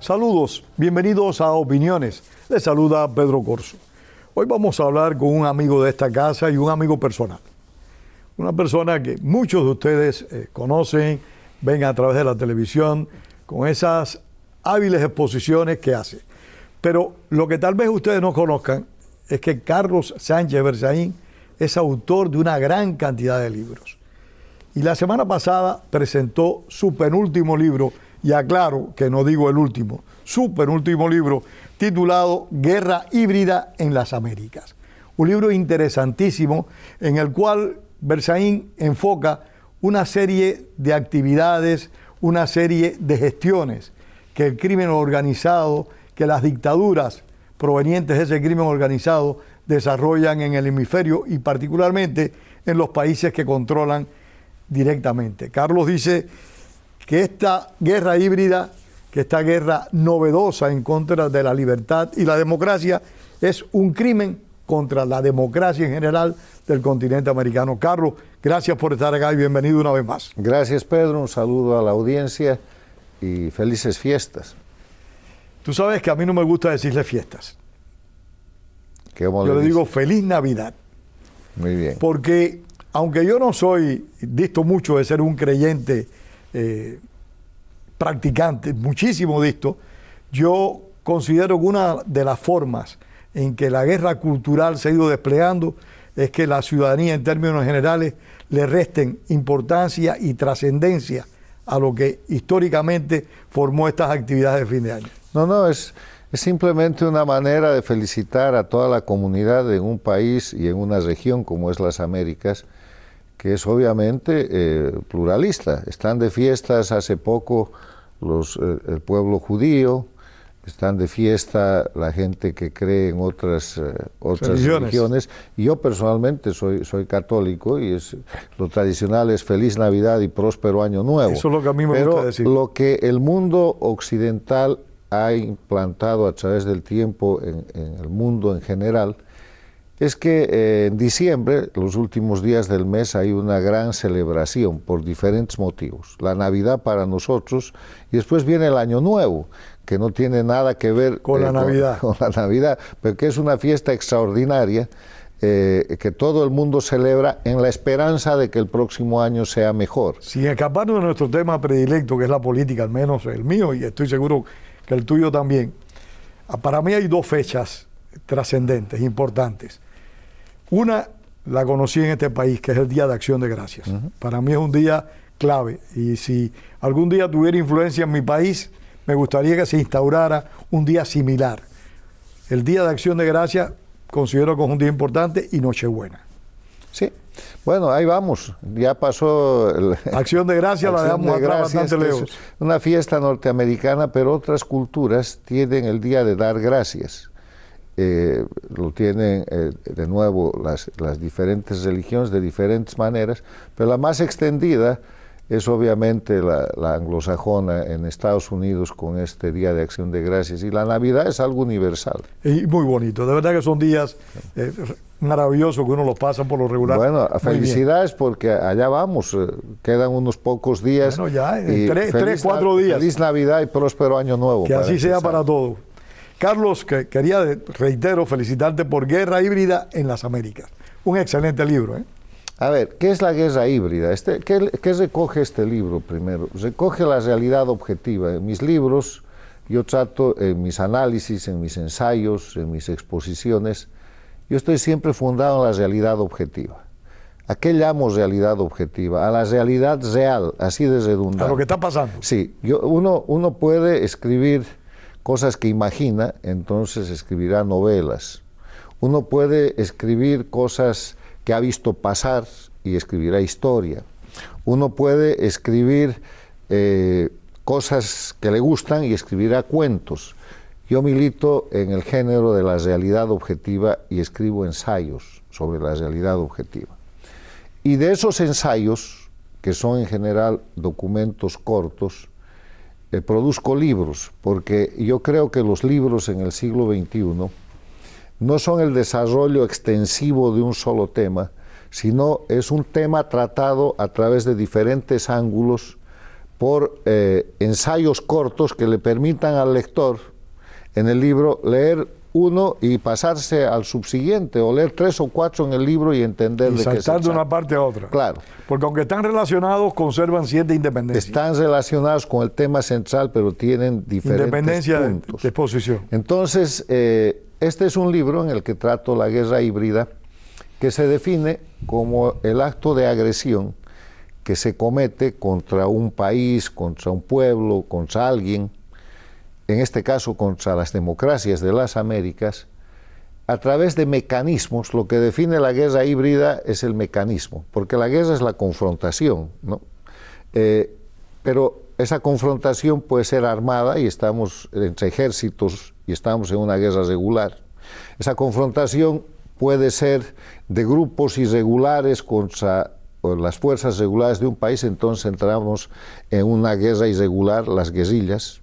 Saludos, bienvenidos a Opiniones. Les saluda Pedro Corzo. Hoy vamos a hablar con un amigo de esta casa y un amigo personal. Una persona que muchos de ustedes conocen, ven a través de la televisión, con esas hábiles exposiciones que hace. Pero lo que tal vez ustedes no conozcan es que Carlos Sánchez Berzaín es autor de una gran cantidad de libros. Y la semana pasada presentó su penúltimo libro, y aclaro que no digo el último, su penúltimo libro, titulado Guerra Híbrida en las Américas. Un libro interesantísimo en el cual Berzaín enfoca una serie de actividades, una serie de gestiones que el crimen organizado, que las dictaduras provenientes de ese crimen organizado desarrollan en el hemisferio y particularmente en los países que controlan directamente. Carlos dice que esta guerra híbrida, que esta guerra novedosa en contra de la libertad y la democracia es un crimen contra la democracia en general del continente americano. Carlos, gracias por estar acá y bienvenido una vez más. Gracias, Pedro, un saludo a la audiencia y felices fiestas. Tú sabes que a mí no me gusta decirle fiestas. Yo le digo feliz Navidad. Muy bien. Porque aunque yo no soy, disto mucho de ser un creyente practicante, muchísimo disto, yo considero que una de las formas en que la guerra cultural se ha ido desplegando es que la ciudadanía en términos generales le resten importancia y trascendencia a lo que históricamente formó estas actividades de fin de año. No, es simplemente una manera de felicitar a toda la comunidad en un país y en una región como es las Américas, que es obviamente pluralista. Están de fiestas hace poco el pueblo judío, están de fiesta la gente que cree en otras religiones. Y yo personalmente soy católico y lo tradicional es Feliz Navidad y Próspero Año Nuevo. Eso es lo que a mí me gusta decir. Pero lo que el mundo occidental ha implantado a través del tiempo en el mundo en general es que en diciembre, los últimos días del mes, hay una gran celebración por diferentes motivos. La Navidad para nosotros y después viene el Año Nuevo, que no tiene nada que ver con la Navidad, pero que es una fiesta extraordinaria que todo el mundo celebra en la esperanza de que el próximo año sea mejor. Sin escaparnos de nuestro tema predilecto, que es la política, al menos el mío, y estoy seguro que el tuyo también, para mí hay dos fechas trascendentes, importantes. Una la conocí en este país, que es el Día de Acción de Gracias. Para mí es un día clave, y si algún día tuviera influencia en mi país, me gustaría que se instaurara un día similar. El Día de Acción de Gracias considero que es un día importante, y Nochebuena. Sí, bueno, ahí vamos, ya pasó Acción de Gracias, la dejamos atrás bastante lejos. Es una fiesta norteamericana, pero otras culturas tienen el Día de Dar Gracias. Lo tienen de nuevo las diferentes religiones de diferentes maneras, pero la más extendida es obviamente la anglosajona en Estados Unidos con este Día de Acción de Gracias, y la Navidad es algo universal. Y muy bonito, de verdad que son días maravillosos que uno los pasa por lo regular. Bueno, felicidades porque allá vamos, quedan unos pocos días. Bueno, ya, 3, 4 días. Feliz Navidad y próspero Año Nuevo. Que así sea para todos. Carlos, que quería, reitero, felicitarte por Guerra Híbrida en las Américas. Un excelente libro, ¿eh? A ver, ¿qué es la guerra híbrida? ¿Qué recoge este libro primero? Recoge la realidad objetiva. En mis libros yo trato, en mis análisis, en mis ensayos, en mis exposiciones, yo estoy siempre fundado en la realidad objetiva. ¿A qué llamo realidad objetiva? A la realidad real, así de redundante. A lo que está pasando. Sí, uno puede escribir cosas que imagina, entonces escribirá novelas. Uno puede escribir cosas que ha visto pasar y escribirá historia. Uno puede escribir cosas que le gustan y escribirá cuentos. Yo milito en el género de la realidad objetiva y escribo ensayos sobre la realidad objetiva. Y de esos ensayos, que son en general documentos cortos, produzco libros, porque yo creo que los libros en el siglo XXI no son el desarrollo extensivo de un solo tema, sino es un tema tratado a través de diferentes ángulos por ensayos cortos que le permitan al lector en el libro leer uno y pasarse al subsiguiente, o leer 3 o 4 en el libro y entender de qué se trata. Saltar de una parte a otra. Claro. Porque aunque están relacionados, conservan cierta independencia. Están relacionados con el tema central, pero tienen diferentes independencia puntos. de exposición. Entonces, este es un libro en el que trato la guerra híbrida, que se define como el acto de agresión que se comete contra un país, contra un pueblo, contra alguien, en este caso contra las democracias de las Américas, a través de mecanismos. Lo que define la guerra híbrida es el mecanismo, porque la guerra es la confrontación, ¿no? Pero esa confrontación puede ser armada, y estamos entre ejércitos y estamos en una guerra regular. Esa confrontación puede ser de grupos irregulares contra las fuerzas regulares de un país, entonces entramos en una guerra irregular, las guerrillas.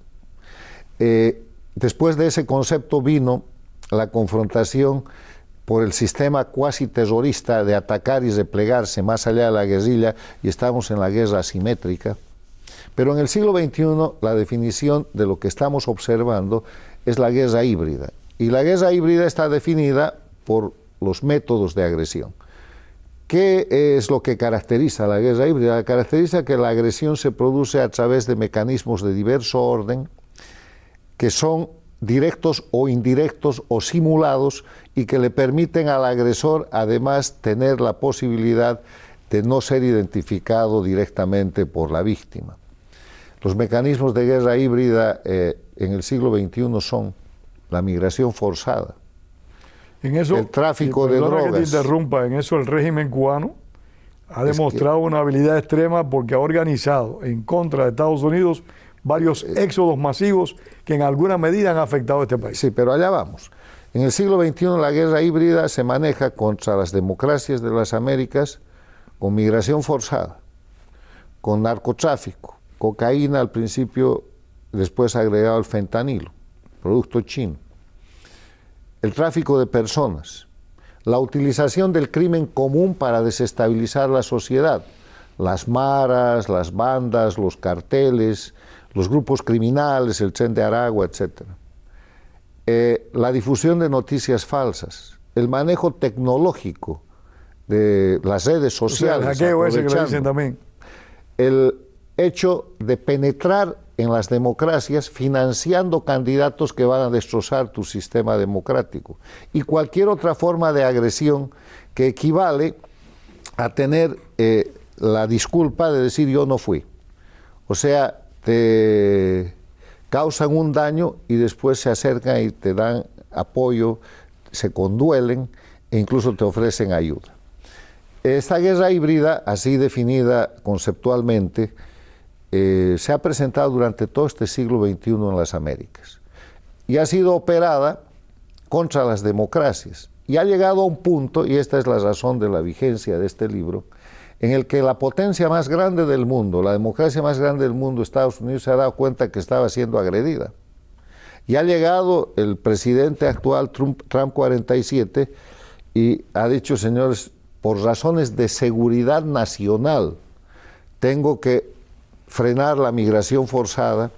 Después de ese concepto vino la confrontación por el sistema cuasi terrorista de atacar y replegarse más allá de la guerrilla, y estamos en la guerra asimétrica. Pero en el siglo XXI la definición de lo que estamos observando es la guerra híbrida, y la guerra híbrida está definida por los métodos de agresión. ¿Qué es lo que caracteriza la guerra híbrida? Caracteriza que la agresión se produce a través de mecanismos de diverso orden, que son directos o indirectos o simulados, y que le permiten al agresor además tener la posibilidad de no ser identificado directamente por la víctima. Los mecanismos de guerra híbrida en el siglo XXI son la migración forzada, en eso, el tráfico de drogas. Que te interrumpa, en eso el régimen cubano ha demostrado una habilidad extrema, porque ha organizado en contra de Estados Unidos varios éxodos masivos que en alguna medida han afectado a este país. Sí, pero allá vamos. En el siglo XXI la guerra híbrida se maneja contra las democracias de las Américas con migración forzada, con narcotráfico, cocaína al principio, después agregado el fentanilo, producto chino, el tráfico de personas, la utilización del crimen común para desestabilizar la sociedad, las maras, las bandas, los carteles, los grupos criminales, el Tren de Aragua, etc. La difusión de noticias falsas, el manejo tecnológico de las redes sociales, o sea, el hackeo ese que le dicen también. El hecho de penetrar en las democracias financiando candidatos que van a destrozar tu sistema democrático, y cualquier otra forma de agresión que equivale a tener la disculpa de decir yo no fui. O sea, te causan un daño y después se acercan y te dan apoyo, se conduelen e incluso te ofrecen ayuda. Esta guerra híbrida, así definida conceptualmente, se ha presentado durante todo este siglo XXI en las Américas, y ha sido operada contra las democracias, y ha llegado a un punto, y esta es la razón de la vigencia de este libro, en el que la potencia más grande del mundo, la democracia más grande del mundo, Estados Unidos, se ha dado cuenta que estaba siendo agredida. Y ha llegado el presidente actual, Trump 47, y ha dicho: señores, por razones de seguridad nacional, tengo que frenar la migración forzada,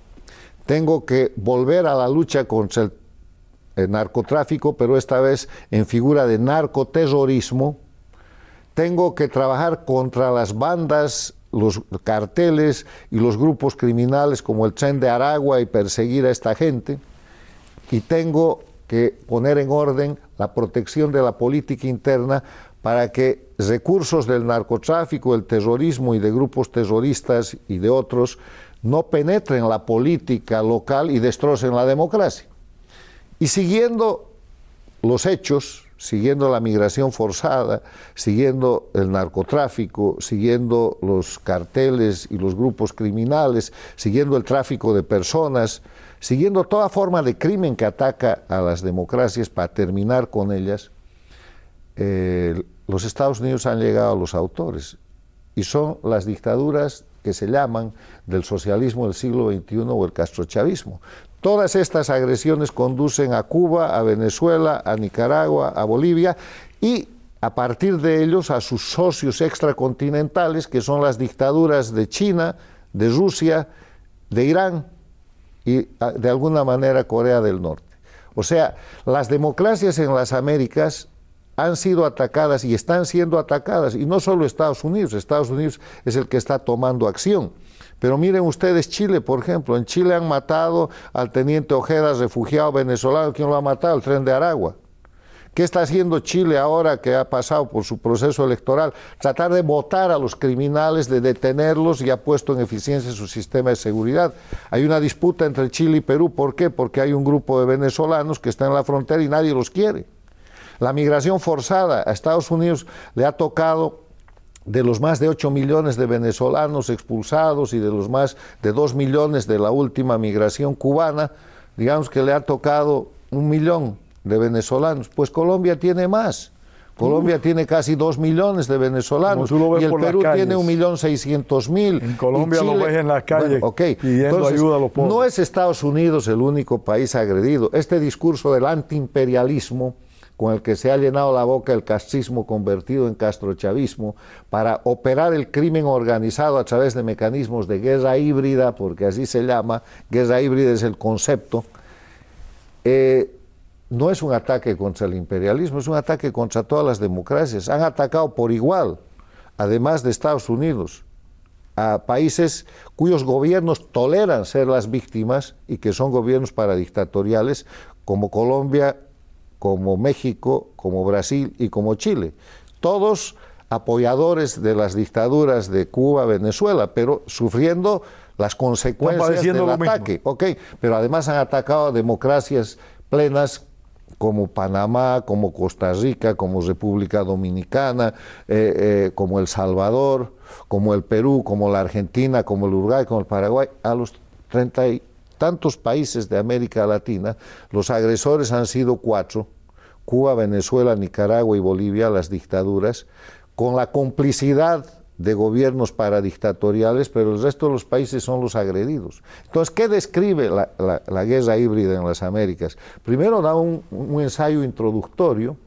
tengo que volver a la lucha contra el narcotráfico, pero esta vez en figura de narcoterrorismo. Tengo que trabajar contra las bandas, los carteles y los grupos criminales como el Tren de Aragua y perseguir a esta gente. Y tengo que poner en orden la protección de la política interna para que recursos del narcotráfico, el terrorismo y de grupos terroristas y de otros no penetren la política local y destrocen la democracia. Y siguiendo los hechos, siguiendo la migración forzada, siguiendo el narcotráfico, siguiendo los carteles y los grupos criminales, siguiendo el tráfico de personas, siguiendo toda forma de crimen que ataca a las democracias para terminar con ellas, los Estados Unidos han llegado a los autores, y son las dictaduras que se llaman del socialismo del siglo XXI o el castrochavismo. Todas estas agresiones conducen a Cuba, a Venezuela, a Nicaragua, a Bolivia, y a partir de ellos a sus socios extracontinentales, que son las dictaduras de China, de Rusia, de Irán y de alguna manera Corea del Norte. O sea, las democracias en las Américas han sido atacadas y están siendo atacadas, y no solo Estados Unidos es el que está tomando acción. Pero miren ustedes Chile, por ejemplo, en Chile han matado al teniente Ojeda, refugiado venezolano. ¿Quién lo ha matado? El Tren de Aragua. ¿Qué está haciendo Chile ahora que ha pasado por su proceso electoral? Tratar de votar a los criminales, de detenerlos, y ha puesto en eficiencia su sistema de seguridad. Hay una disputa entre Chile y Perú. ¿Por qué? Porque hay un grupo de venezolanos que están en la frontera y nadie los quiere. La migración forzada a Estados Unidos le ha tocado, de los más de 8 millones de venezolanos expulsados y de los más de 2 millones de la última migración cubana, digamos que le ha tocado 1 millón de venezolanos. Pues Colombia tiene más. Colombia tiene casi 2 millones de venezolanos y el Perú tiene 1.600.000. En Colombia Chile, lo ves en las calles, bueno, okay. pidiendo Entonces, ayuda a los pobres. No es Estados Unidos el único país agredido. Este discurso del antiimperialismo con el que se ha llenado la boca el castrismo convertido en castrochavismo para operar el crimen organizado a través de mecanismos de guerra híbrida, porque así se llama, guerra híbrida es el concepto, no es un ataque contra el imperialismo, es un ataque contra todas las democracias. Han atacado por igual, además de Estados Unidos, a países cuyos gobiernos toleran ser las víctimas y que son gobiernos paradictatoriales, como Colombia, como México, como Brasil y como Chile. Todos apoyadores de las dictaduras de Cuba, Venezuela, pero sufriendo las consecuencias del ataque. Okay. Pero además han atacado a democracias plenas como Panamá, como Costa Rica, como República Dominicana, como El Salvador, como el Perú, como la Argentina, como el Uruguay, como el Paraguay. A los 30 y tantos países de América Latina, los agresores han sido 4, Cuba, Venezuela, Nicaragua y Bolivia, las dictaduras, con la complicidad de gobiernos paradictatoriales, pero el resto de los países son los agredidos. Entonces, ¿qué describe la guerra híbrida en las Américas? Primero da un ensayo introductorio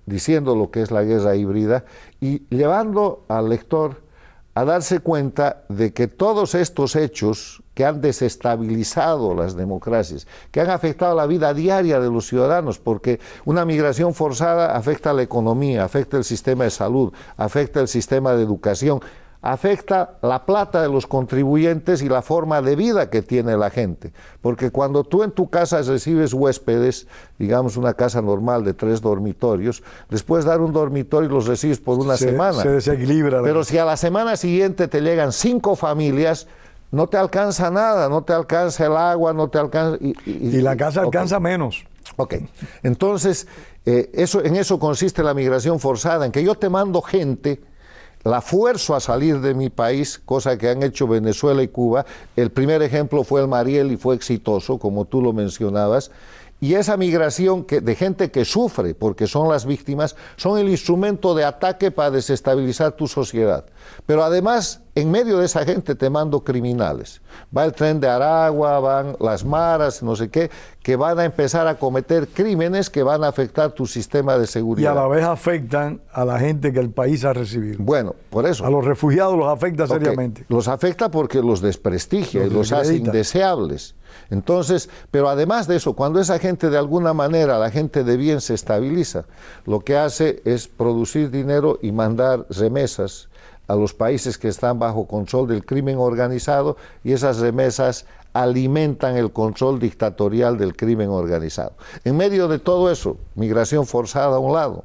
diciendo lo que es la guerra híbrida y llevando al lector a darse cuenta de que todos estos hechos que han desestabilizado las democracias, que han afectado la vida diaria de los ciudadanos, porque una migración forzada afecta a la economía, afecta el sistema de salud, afecta el sistema de educación, afecta la plata de los contribuyentes y la forma de vida que tiene la gente. Porque cuando tú en tu casa recibes huéspedes, digamos una casa normal de 3 dormitorios, les puedes dar un dormitorio y los recibes por una semana. Se desequilibra. Pero si a la semana siguiente te llegan 5 familias, no te alcanza nada, no te alcanza el agua, no te alcanza... Y la casa alcanza menos. Ok, entonces en eso consiste la migración forzada, en que yo te mando gente, la fuerzo a salir de mi país, cosa que han hecho Venezuela y Cuba. El primer ejemplo fue el Mariel y fue exitoso, como tú lo mencionabas. Y esa migración de gente que sufre, porque son las víctimas, son el instrumento de ataque para desestabilizar tu sociedad. Pero además, en medio de esa gente te mando criminales. Va el Tren de Aragua, van las maras, no sé qué, que van a empezar a cometer crímenes que van a afectar tu sistema de seguridad. Y a la vez afectan a la gente que el país ha recibido. Bueno, por eso. A los refugiados los afecta seriamente. Los afecta porque los desprestigia y los hace indeseables. Entonces, pero además de eso, cuando esa gente de alguna manera, la gente de bien se estabiliza, lo que hace es producir dinero y mandar remesas a los países que están bajo control del crimen organizado, y esas remesas alimentan el control dictatorial del crimen organizado. En medio de todo eso, migración forzada a un lado,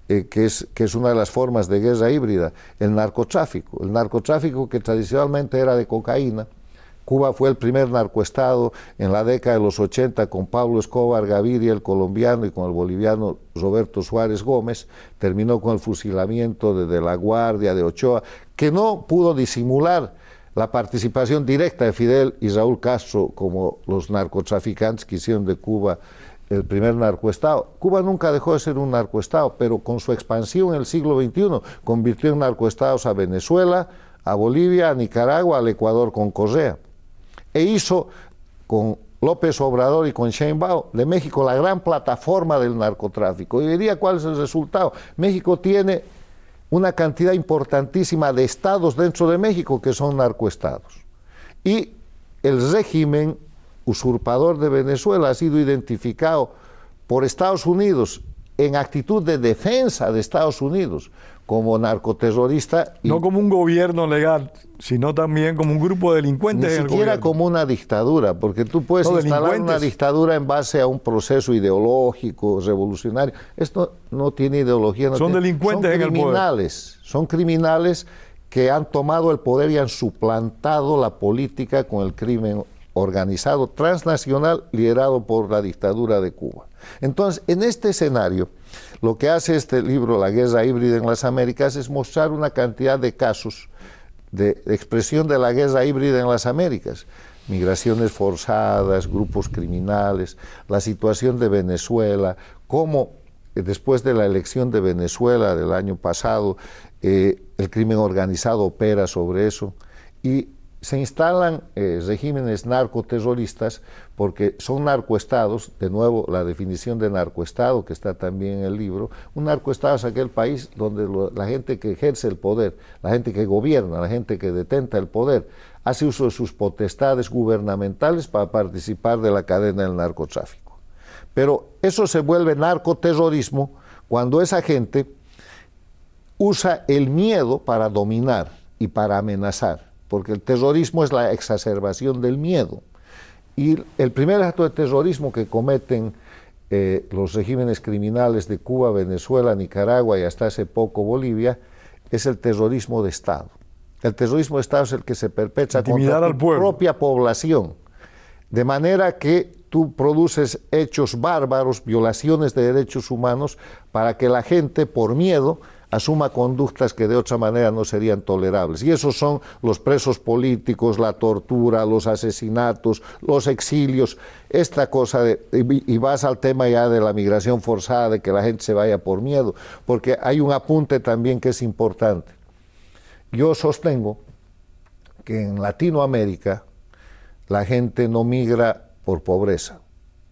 que es una de las formas de guerra híbrida, el narcotráfico que tradicionalmente era de cocaína. Cuba fue el primer narcoestado en la década de los 80 con Pablo Escobar Gaviria, el colombiano, y con el boliviano Roberto Suárez Gómez. Terminó con el fusilamiento de La Guardia, de Ochoa, que no pudo disimular la participación directa de Fidel y Raúl Castro como los narcotraficantes que hicieron de Cuba el primer narcoestado. Cuba nunca dejó de ser un narcoestado, pero con su expansión en el siglo XXI convirtió en narcoestados a Venezuela, a Bolivia, a Nicaragua, al Ecuador con Correa. E hizo con López Obrador y con Sheinbaum de México la gran plataforma del narcotráfico. Y diría cuál es el resultado. México tiene una cantidad importantísima de estados dentro de México que son narcoestados. Y el régimen usurpador de Venezuela ha sido identificado por Estados Unidos en actitud de defensa de Estados Unidos como narcoterrorista. No como un gobierno legal, sino también como un grupo de delincuentes. Ni siquiera como una dictadura, porque tú puedes instalar una dictadura en base a un proceso ideológico, revolucionario. Esto no tiene ideología. Son delincuentes en el poder. Son criminales que han tomado el poder y han suplantado la política con el crimen organizado transnacional liderado por la dictadura de Cuba. Entonces, en este escenario, lo que hace este libro, La Guerra Híbrida en las Américas, es mostrar una cantidad de casos de expresión de la guerra híbrida en las Américas. Migraciones forzadas, grupos criminales, la situación de Venezuela, cómo después de la elección de Venezuela del año pasado, el crimen organizado opera sobre eso, y se instalan regímenes narcoterroristas porque son narcoestados. De nuevo, la definición de narcoestado que está también en el libro: un narcoestado es aquel país donde la gente que ejerce el poder, la gente que gobierna, la gente que detenta el poder, hace uso de sus potestades gubernamentales para participar de la cadena del narcotráfico. Pero eso se vuelve narcoterrorismo cuando esa gente usa el miedo para dominar y para amenazar, porque el terrorismo es la exacerbación del miedo. Y el primer acto de terrorismo que cometen los regímenes criminales de Cuba, Venezuela, Nicaragua y hasta hace poco Bolivia es el terrorismo de Estado. El terrorismo de Estado es el que se perpetra contra tu propia población, de manera que tú produces hechos bárbaros, violaciones de derechos humanos, para que la gente, por miedo, asuma conductas que de otra manera no serían tolerables. Y esos son los presos políticos, la tortura, los asesinatos, los exilios, esta cosa y vas al tema ya de la migración forzada, de que la gente se vaya por miedo, porque hay un apunte también que es importante. Yo sostengo que en Latinoamérica la gente no migra por pobreza.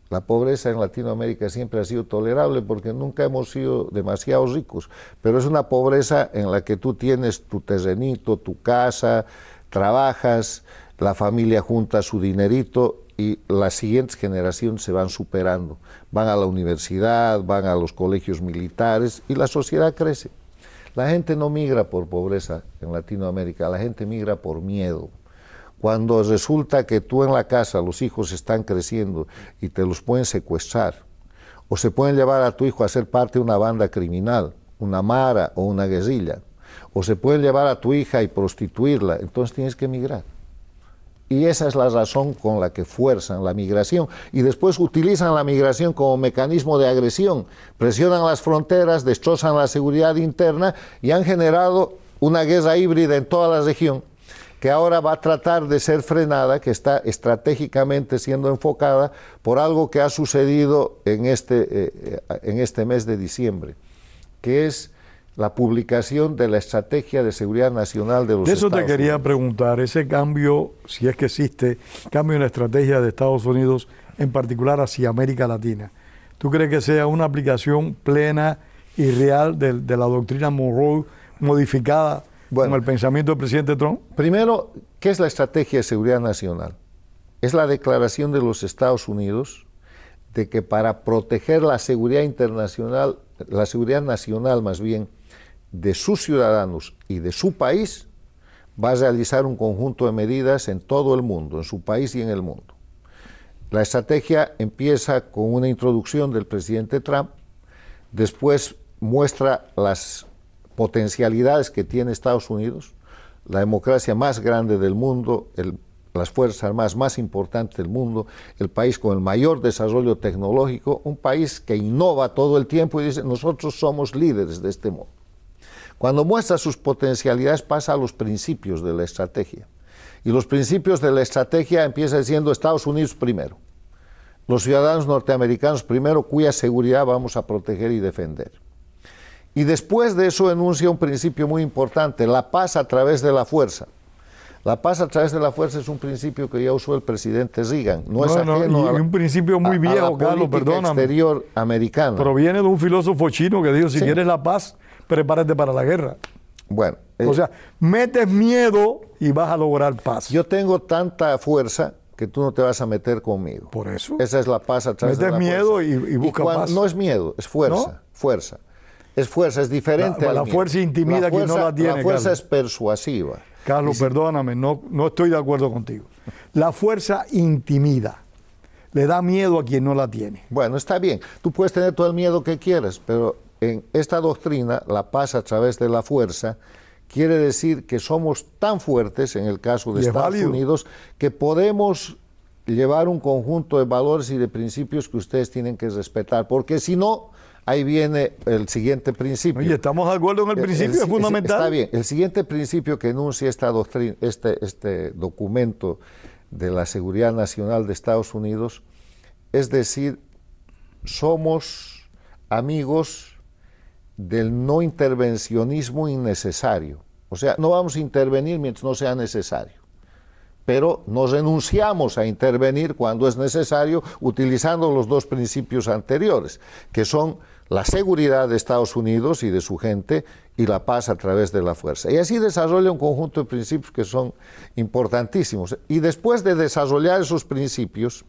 La pobreza en Latinoamérica siempre ha sido tolerable porque nunca hemos sido demasiado ricos, pero es una pobreza en la que tú tienes tu terrenito, tu casa, trabajas, la familia junta su dinerito y las siguientes generaciones se van superando. Van a la universidad, van a los colegios militares y la sociedad crece. La gente no migra por pobreza en Latinoamérica, la gente migra por miedo. Cuando resulta que tú en la casa, los hijos están creciendo y te los pueden secuestrar, o se pueden llevar a tu hijo a ser parte de una banda criminal, una mara o una guerrilla, o se pueden llevar a tu hija y prostituirla, entonces tienes que emigrar. Y esa es la razón con la que fuerzan la migración y después utilizan la migración como mecanismo de agresión, presionan las fronteras, destrozan la seguridad interna y han generado una guerra híbrida en toda la región, que ahora va a tratar de ser frenada, que está estratégicamente siendo enfocada por algo que ha sucedido en este mes de diciembre, que es la publicación de la Estrategia de Seguridad Nacional de los Estados Unidos. De eso te quería preguntar, ese cambio, si es que existe, cambio en la estrategia de Estados Unidos, en particular hacia América Latina. ¿Tú crees que sea una aplicación plena y real de la doctrina Monroe modificada con el pensamiento del presidente Trump? Primero, ¿qué es la Estrategia de Seguridad Nacional? Es la declaración de los Estados Unidos de que para proteger la seguridad internacional, la seguridad nacional más bien, de sus ciudadanos y de su país, va a realizar un conjunto de medidas en todo el mundo, en su país y en el mundo. La estrategia empieza con una introducción del presidente Trump, después muestra las potencialidades que tiene Estados Unidos, la democracia más grande del mundo, las fuerzas armadas más importantes del mundo, el país con el mayor desarrollo tecnológico, un país que innova todo el tiempo y dice, nosotros somos líderes de este mundo. Cuando muestra sus potencialidades pasa a los principios de la estrategia. Y los principios de la estrategia empieza diciendo Estados Unidos primero, los ciudadanos norteamericanos primero, cuya seguridad vamos a proteger y defender. Y después de eso enuncia un principio muy importante, la paz a través de la fuerza. La paz a través de la fuerza es un principio que ya usó el presidente Reagan. No es ajeno y un principio muy viejo, Carlos, perdóname. Exterior americana. Proviene de un filósofo chino que dijo, si quieres la paz, prepárate para la guerra. Bueno. O sea, metes miedo y vas a lograr paz. Yo tengo tanta fuerza que tú no te vas a meter conmigo. Por eso. Esa es la paz a través de la miedo fuerza. y busca paz. No es miedo, es fuerza. ¿No? Fuerza. Es fuerza, es diferente. La fuerza intimida quien no la tiene. La fuerza Carlos. es persuasiva. Carlos, perdóname, no estoy de acuerdo contigo. La fuerza intimida. Le da miedo a quien no la tiene. Bueno, está bien. Tú puedes tener todo el miedo que quieras, pero en esta doctrina, la paz a través de la fuerza, quiere decir que somos tan fuertes, en el caso de Estados Unidos, que podemos llevar un conjunto de valores y de principios que ustedes tienen que respetar, porque si no, ahí viene el siguiente principio. Oye, ¿estamos de acuerdo en el principio? Es fundamental. Está bien. El siguiente principio que enuncia esta doctrina, este documento de la Seguridad Nacional de Estados Unidos, es decir, somos amigos del no intervencionismo innecesario. O sea, no vamos a intervenir mientras no sea necesario, pero nos renunciamos a intervenir cuando es necesario, utilizando los dos principios anteriores, que son la seguridad de Estados Unidos y de su gente y la paz a través de la fuerza. Y así desarrolla un conjunto de principios que son importantísimos. Y después de desarrollar esos principios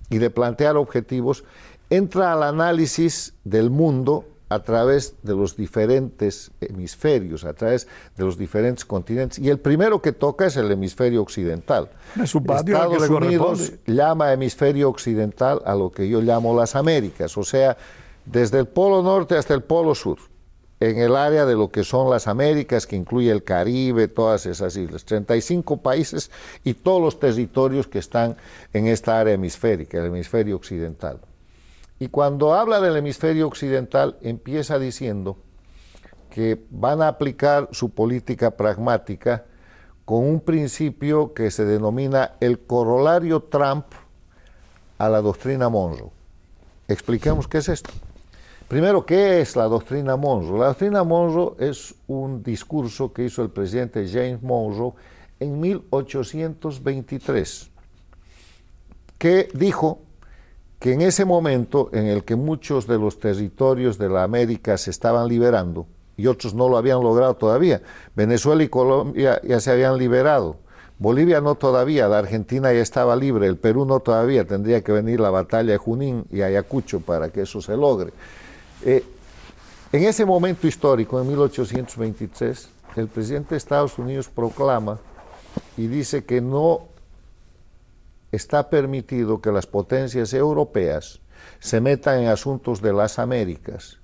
y de plantear objetivos, entra al análisis del mundo a través de los diferentes hemisferios, a través de los diferentes continentes, y el primero que toca es el hemisferio occidental. Estados Unidos llama hemisferio occidental a lo que yo llamo las Américas, o sea, desde el polo norte hasta el polo sur, en el área de lo que son las Américas, que incluye el Caribe, todas esas islas, 35 países y todos los territorios que están en esta área hemisférica, el hemisferio occidental. Y cuando habla del hemisferio occidental, empieza diciendo que van a aplicar su política pragmática con un principio que se denomina el corolario Trump a la doctrina Monroe. Expliquemos qué es esto. Primero, ¿qué es la doctrina Monroe? La doctrina Monroe es un discurso que hizo el presidente James Monroe en 1823, que dijo que en ese momento en el que muchos de los territorios de la América se estaban liberando y otros no lo habían logrado todavía, Venezuela y Colombia ya se habían liberado, Bolivia no todavía, la Argentina ya estaba libre, el Perú no todavía, tendría que venir la batalla de Junín y Ayacucho para que eso se logre. En ese momento histórico, en 1823, el presidente de Estados Unidos proclama y dice que no está permitido que las potencias europeas se metan en asuntos de las Américas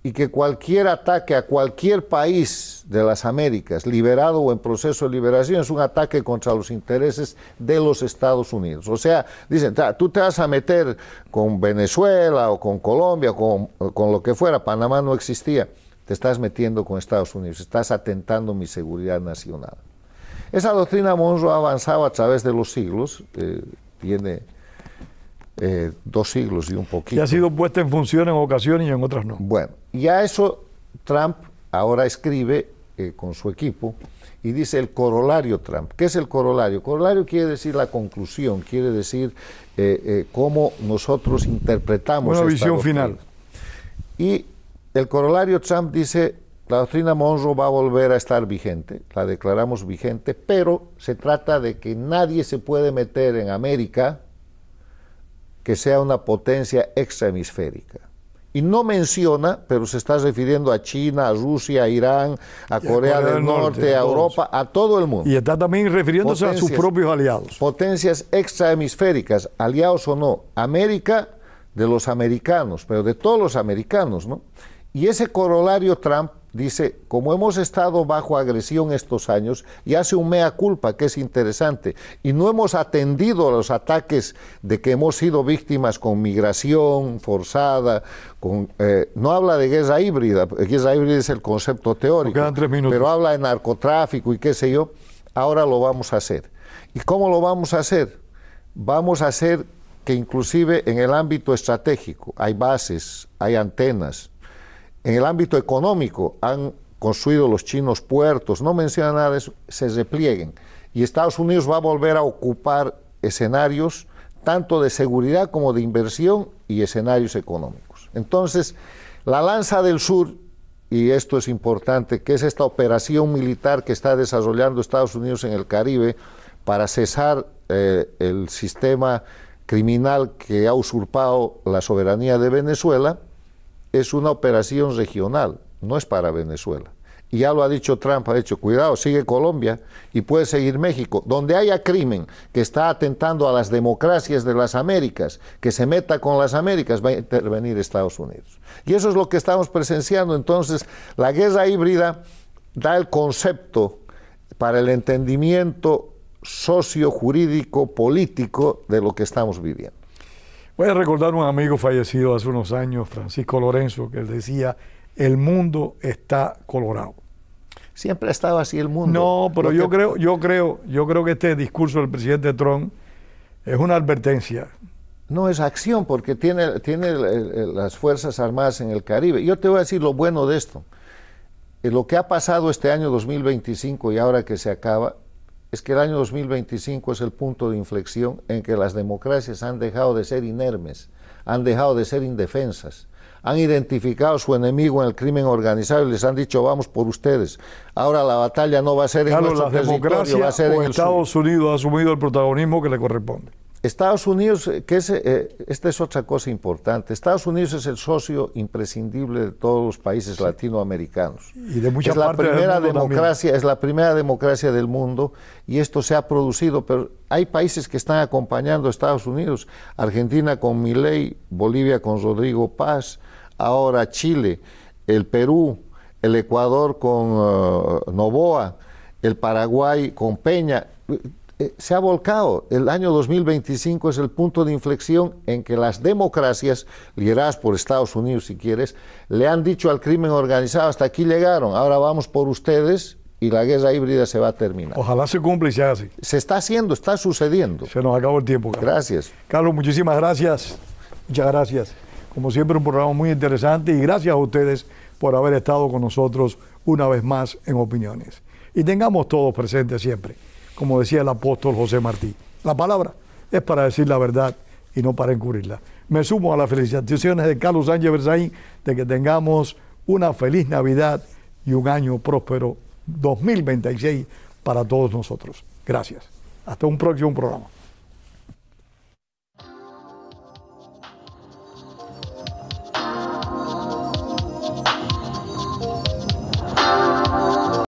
y que cualquier ataque a cualquier país de las Américas, liberado o en proceso de liberación, es un ataque contra los intereses de los Estados Unidos. O sea, dicen, tú te vas a meter con Venezuela o con Colombia, con lo que fuera, Panamá no existía, te estás metiendo con Estados Unidos, estás atentando mi seguridad nacional. Esa doctrina Monroe ha avanzado a través de los siglos, tiene 2 siglos y un poquito. Y ha sido puesta en función en ocasiones y en otras no. Bueno, y a eso Trump ahora escribe con su equipo y dice el corolario Trump. ¿Qué es el corolario? Corolario quiere decir la conclusión, quiere decir cómo nosotros interpretamos una visión final. Y el corolario Trump dice: la doctrina Monroe va a volver a estar vigente, la declaramos vigente, pero se trata de que nadie se puede meter en América que sea una potencia extrahemisférica. Y no menciona, pero se está refiriendo a China, a Rusia, a Irán, a Corea del Norte, a Europa, a todo el mundo. Y está también refiriéndose a sus propios aliados. Potencias extrahemisféricas, aliados o no. América de los americanos, pero de todos los americanos, ¿no? Y ese corolario Trump dice, como hemos estado bajo agresión estos años, y hace un mea culpa que es interesante, y no hemos atendido a los ataques de que hemos sido víctimas con migración forzada, no habla de guerra híbrida es el concepto teórico, quedan 3 minutos. Pero habla de narcotráfico y qué sé yo, ahora lo vamos a hacer. ¿Y cómo lo vamos a hacer? Vamos a hacer que inclusive en el ámbito estratégico hay bases, hay antenas. En el ámbito económico han construido los chinos puertos, no menciona nada de eso, se replieguen. Y Estados Unidos va a volver a ocupar escenarios tanto de seguridad como de inversión y escenarios económicos. Entonces, la Lanza del Sur y esto es importante, que es esta operación militar que está desarrollando Estados Unidos en el Caribe para cesar el sistema criminal que ha usurpado la soberanía de Venezuela, es una operación regional, no es para Venezuela. Y ya lo ha dicho Trump, ha dicho, cuidado, sigue Colombia y puede seguir México. Donde haya crimen que está atentando a las democracias de las Américas, que se meta con las Américas, va a intervenir Estados Unidos. Y eso es lo que estamos presenciando. Entonces, la guerra híbrida da el concepto para el entendimiento socio-jurídico, político de lo que estamos viviendo. Voy a recordar un amigo fallecido hace unos años, Francisco Lorenzo, que él decía, el mundo está colorado. Siempre ha estado así el mundo. No, pero yo creo que este discurso del presidente Trump es una advertencia. No es acción, porque tiene las Fuerzas Armadas en el Caribe. Yo te voy a decir lo bueno de esto. Lo que ha pasado este año 2025 y ahora que se acaba, es que el año 2025 es el punto de inflexión en que las democracias han dejado de ser inermes, han dejado de ser indefensas. Han identificado a su enemigo en el crimen organizado y les han dicho, vamos por ustedes. Ahora la batalla no va a ser en nuestro territorio, va a ser en el Estados Unidos ha asumido el protagonismo que le corresponde. Estados Unidos, esta es otra cosa importante, Estados Unidos es el socio imprescindible de todos los países latinoamericanos. Y de muchas es la partes primera del mundo democracia, es la primera democracia del mundo y esto se ha producido, pero hay países que están acompañando a Estados Unidos, Argentina con Milei, Bolivia con Rodrigo Paz, ahora Chile, el Perú, el Ecuador con Noboa, el Paraguay con Peña. Se ha volcado. El año 2025 es el punto de inflexión en que las democracias, lideradas por Estados Unidos si quieres, le han dicho al crimen organizado, hasta aquí llegaron, ahora vamos por ustedes y la guerra híbrida se va a terminar. Ojalá se cumpla y se haga así. Se está haciendo, está sucediendo. Se nos acabó el tiempo, Carlos. Gracias. Carlos, muchísimas gracias. Muchas gracias. Como siempre, un programa muy interesante y gracias a ustedes por haber estado con nosotros una vez más en Opiniones. Y tengamos todos presentes siempre, como decía el apóstol José Martí, la palabra es para decir la verdad y no para encubrirla. Me sumo a las felicitaciones de Carlos Sánchez Berzaín de que tengamos una feliz Navidad y un año próspero 2026 para todos nosotros. Gracias. Hasta un próximo programa.